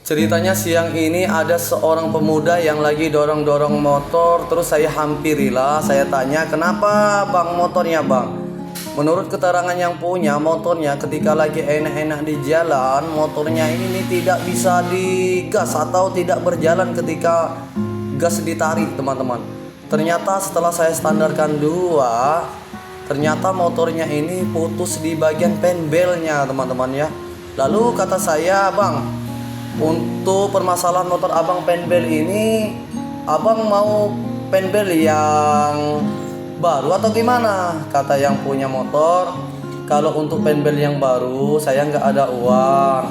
Ceritanya siang ini ada seorang pemuda yang lagi dorong-dorong motor. Terus saya hampirilah, saya tanya, kenapa bang motornya bang? Menurut keterangan yang punya, motornya ketika lagi enak-enak di jalan, motornya ini tidak bisa digas atau tidak berjalan ketika gas ditarik, teman-teman. Ternyata setelah saya standarkan dua, ternyata motornya ini putus di bagian penbelnya, teman-teman ya. Lalu kata saya, bang, untuk permasalahan motor abang penbel ini, abang mau penbel yang baru atau gimana? Kata yang punya motor, kalau untuk penbel yang baru saya nggak ada uang.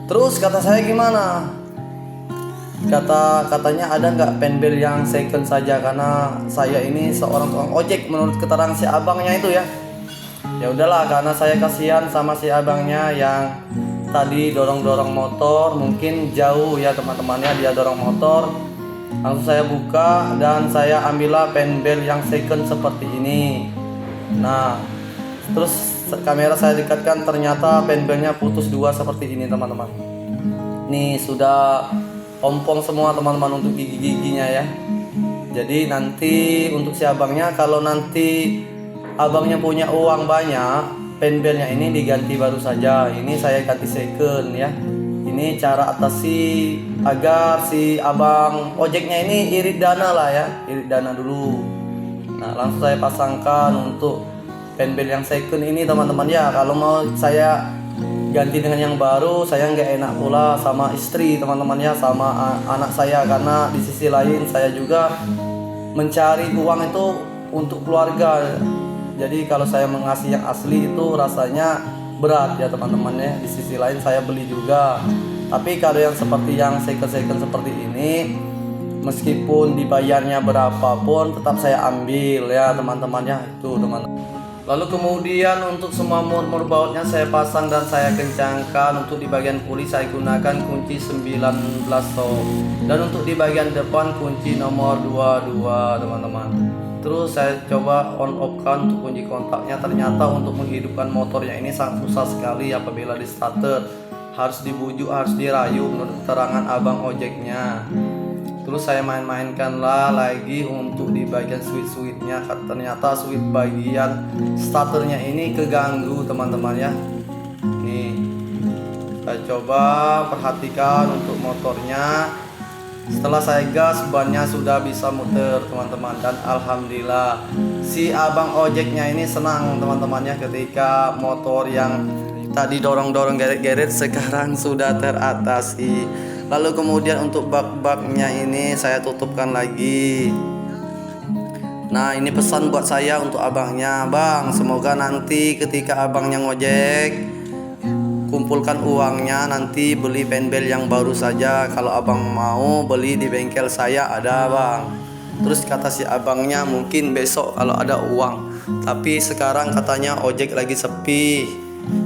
Terus kata saya gimana? Katanya ada nggak penbel yang second saja, karena saya ini seorang tukang ojek menurut keterangan si abangnya itu ya. Ya udahlah, karena saya kasihan sama si abangnya yang tadi dorong-dorong motor, mungkin jauh ya teman-temannya, dia dorong motor. Langsung saya buka dan saya ambillah penbel yang second seperti ini. Nah, terus kamera saya dekatkan, ternyata penbelnya putus dua seperti ini teman-teman. Nih sudah ompong semua teman-teman untuk gigi-giginya ya. Jadi nanti untuk si abangnya, kalau nanti abangnya punya uang banyak, penbelnya ini diganti baru saja. Ini saya ganti second ya. Ini cara atasi agar si abang ojeknya ini irit dana lah ya, irit dana dulu. Nah langsung saya pasangkan untuk penbel yang second ini teman-teman ya. Kalau mau saya ganti dengan yang baru, saya nggak enak pula sama istri teman-teman ya, sama anak saya, karena di sisi lain saya juga mencari uang itu untuk keluarga. Jadi kalau saya mengasih yang asli itu rasanya berat ya teman-teman ya. Di sisi lain saya beli juga. Tapi kalau yang seperti yang second seperti ini, meskipun dibayarnya berapapun tetap saya ambil ya teman-teman ya. Itu teman-teman. Lalu kemudian untuk semua mur-mur bautnya saya pasang dan saya kencangkan. Untuk di bagian puli saya gunakan kunci 19 top. Dan untuk di bagian depan kunci nomor 22 teman-teman. Terus saya coba on off kan untuk kunci kontaknya. Ternyata untuk menghidupkan motornya ini sangat susah sekali apabila di starter. Harus dibujuk, harus dirayu menurut keterangan abang ojeknya. Terus saya main-mainkanlah lagi untuk di bagian switch-switchnya. Ternyata switch bagian starternya ini keganggu teman-teman ya. Nih saya coba perhatikan untuk motornya. Setelah saya gas, bannya sudah bisa muter teman-teman. Dan alhamdulillah si abang ojeknya ini senang teman-teman ya, ketika motor yang tadi dorong-dorong geret-geret sekarang sudah teratasi. Lalu kemudian untuk bak-baknya ini saya tutupkan lagi. Nah ini pesan buat saya untuk abangnya, bang, semoga nanti ketika abangnya ngojek, kumpulkan uangnya, nanti beli penbel yang baru saja. Kalau abang mau beli di bengkel saya ada bang. Terus kata si abangnya, mungkin besok kalau ada uang, tapi sekarang katanya ojek lagi sepi.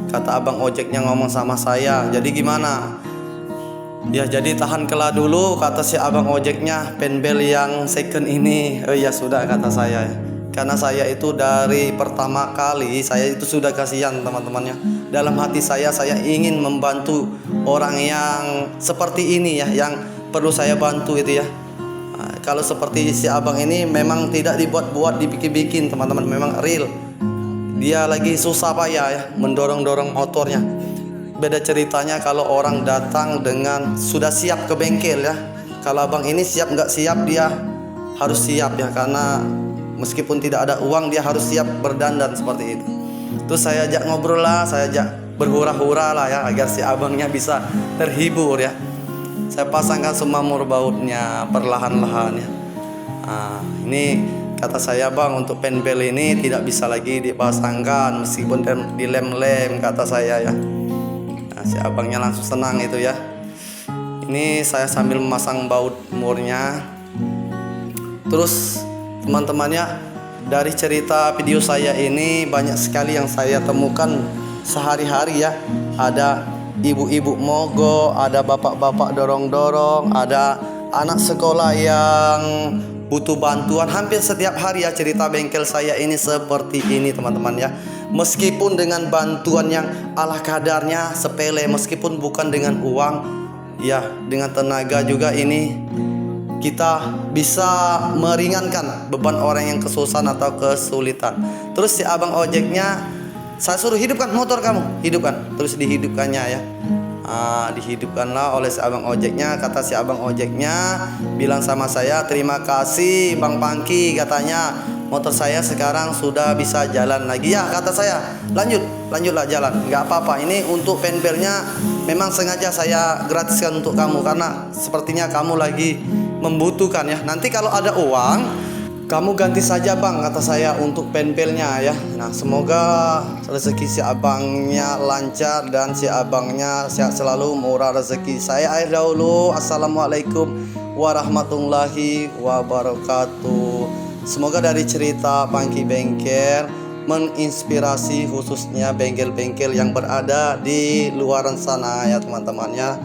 Kata abang ojeknya ngomong sama saya. Jadi gimana? Ya jadi tahan kela dulu, kata si abang ojeknya, penbel yang second ini. Oh ya sudah, kata saya. Karena saya itu dari pertama kali saya itu sudah kasihan teman-temannya. Dalam hati saya ingin membantu orang yang seperti ini ya, yang perlu saya bantu itu ya. Nah, kalau seperti si abang ini memang tidak dibuat-buat, dibikin-bikin teman-teman, memang real. Dia lagi susah payah ya mendorong-dorong motornya. Beda ceritanya kalau orang datang dengan sudah siap ke bengkel ya. Kalau abang ini siap nggak siap, dia harus siap ya, karena meskipun tidak ada uang dia harus siap berdandan seperti itu. Terus saya ajak ngobrol lah, saya ajak berhura-hura lah ya, agar si abangnya bisa terhibur ya. Saya pasangkan semua mur bautnya perlahan-lahan ya. Nah, ini kata saya, bang, untuk penbel ini tidak bisa lagi dipasangkan meskipun dilem-lem, kata saya ya. Nah, si abangnya langsung senang itu ya. Ini saya sambil memasang baut murnya. Terus teman-temannya, dari cerita video saya ini banyak sekali yang saya temukan sehari-hari ya. Ada ibu-ibu mogok, ada bapak-bapak dorong-dorong, ada anak sekolah yang butuh bantuan. Hampir setiap hari ya cerita bengkel saya ini seperti ini teman-teman ya. Meskipun dengan bantuan yang ala kadarnya sepele, meskipun bukan dengan uang, Ya, dengan tenaga juga ini kita bisa meringankan beban orang yang kesusahan atau kesulitan. Terus si abang ojeknya, saya suruh hidupkan motor kamu, hidupkan. Terus dihidupkannya ya. Dihidupkanlah oleh si abang ojeknya. Kata si abang ojeknya bilang sama saya, terima kasih Bang Pangki, katanya motor saya sekarang sudah bisa jalan lagi. Ya, kata saya, lanjutlah jalan, nggak apa-apa. Ini untuk penbelnya memang sengaja saya gratiskan untuk kamu karena sepertinya kamu lagi membutuhkan ya. Nanti kalau ada uang kamu ganti saja Bang, kata saya, untuk penbelnya ya. Nah, semoga rezeki si abangnya lancar dan si abangnya sehat selalu, murah rezeki. Saya akhir dahulu. Assalamualaikum warahmatullahi wabarakatuh. Semoga dari cerita Pangki Bengkel menginspirasi khususnya bengkel-bengkel yang berada di luaran sana ya teman-teman ya.